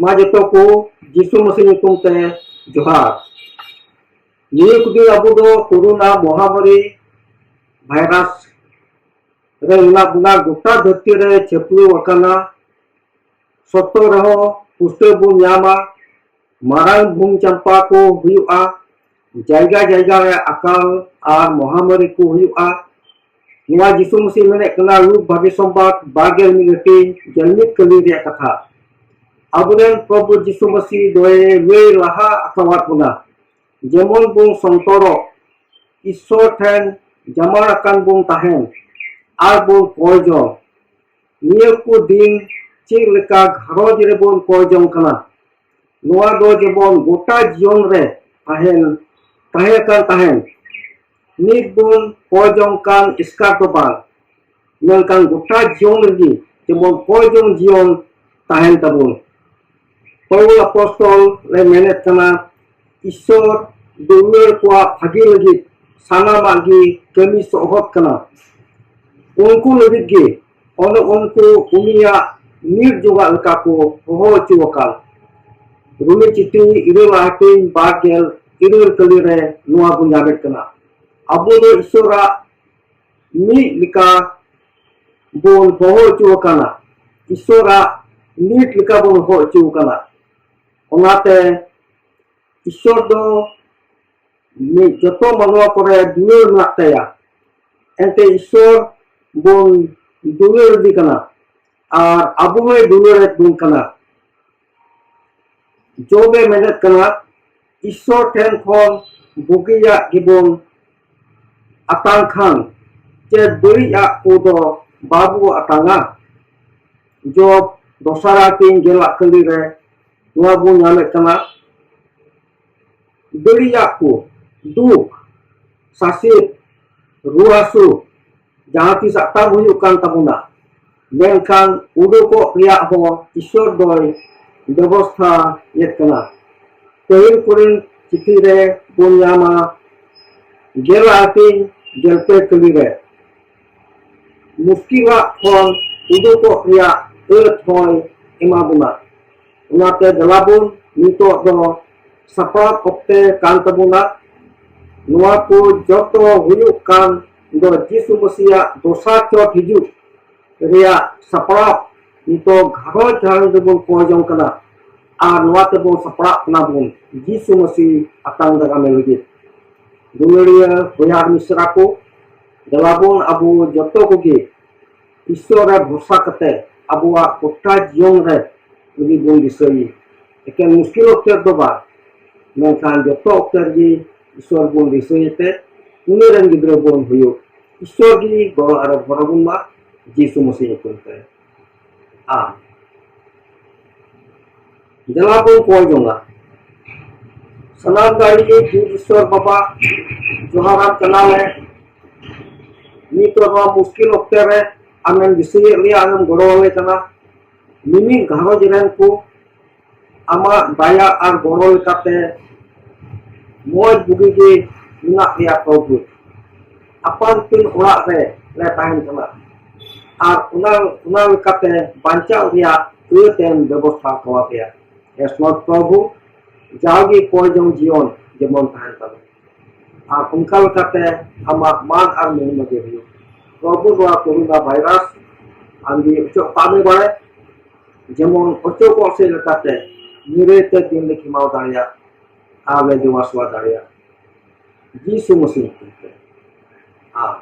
मा जतो को जिसु मसीह ᱧᱩᱛᱩᱢ ᱛᱮ जोहार निये कुदी अबो दो कोरोना महामारी भाइरस रे उना बुना गोटा धरती रे चेपलू अकाना सत्तो रहो पुष्टे बु न्यामा मारांग भूम चंपा को हुयुआ जायगा जायगा रे अकाल आर महामारी को हुयुआ नुआ जिसु मसीह मेने कना रूप भागे संबाद बागेल मिगटी जलमित कली रे कथा अबुरेन प्रभु जिसु मसीह दोए वे लहा अकवात बुना जेमन बुं संतोरो ईश्वर ठेन जमान अकान बुं ताहेन आर बुं कोयजो निये को दिन चेक लेका घरोज रे बुं कोयजों कना नुआ दो जेबन गोटा जीवन रे ताहेन नित बुं कोयजों कान इसका तो बाल मेलकान गोटा जीवन लगी जेबन कोयजों जीवन ताहेन तबुन Paul Apostol le menet kana ईश्वर दुनिया को भागी लगी साना मागी कमी सोहत कना उनको लगी गे और उनको उनिया नीर जोगा लका को हो चुवका रुमी चिट्ठी इरुल आटे बागेल इरुल कलिरे नुआ बुंजाबेट कना अबो दो ईश्वरा नी लिका बोन हो चुवकाना ईश्वरा नीट लिका बोन हो चुवकाना ओनाते ईश्वर दो जतो मनवा करे दुनिया नातेया एंते ईश्वर बोन दुनिया दी कना और अबु में दुनिया दुन कना जो बे मेहनत कना ईश्वर ठेन खोन बुगिया गिबोन अतांग खान चे बरिया को दो बाबू अतांगा जो दोसरा तीन गेला कली रे नुआ बुन नामे कना दरिया को दुख सासित रुआसु जहाँ तीस अताब हुयुकान तबुना मेनखान उडुको रिया हो ईश्वर दोय व्यवस्था येत कना पहिल कुरिन चिठी रे बुनयामा गेलातिन गेलपे कली रे मुस्किला खोन उडुको रिया एत होय इमाबुना उनाते दलाबुन नितो दो सपा पक्ते कान तबुना नुआ को जतो हुयुक कान दो जिसु मसीह दोसा चोट हिजु रिया सपड़ा नितो घरो झाड़ देबुन कोजों कना आ नुआ तेबुन सपड़ा कना बुन जिसु मसीह अतांग दगा में लगी दुनिया होयार मिश्रा को दलाबुन अबु जतो को गे ईश्वर रे भरोसा कते अबुआ कोटा जीवन रे लगी बुन दिसई एके मुश्किल अक्तर दो बा मेनखान जतो अक्तर जी ईश्वर बुन दिसईते उनेरन गिद्रो बुन हुयो ईश्वर की गो आरो बरबुन मा जीसु मसीह कुनते आ जलाबुन कोय जोंगा सनाम गाड़ी के ईश्वर बाबा जोहाराम कनाले नी तो मुश्किल अक्तर रे आमेन दिसई रे आनम गड़ोले कना मिमी घरो जिरन को आमा दाया और गड़ो लेकाते मोज बुगी के मुना रिया प्रभु अपन पिन ओड़ा रे ले ताहन कना और उना लेकाते बांचा रिया तेन व्यवस्था कवा पे एस्मत प्रभु जागी कोजों जीवन जेमन ताहन कना और उनका लेकाते आमा मान और महिमा के हियो प्रभु द्वारा कोरोना वायरस आंदी चो पामे बारे जेमन ओचो को से लेकाते निरेते दिन लिखी माव दाड़िया आवे जो वासवा दाड़िया जीसु मसीह के आ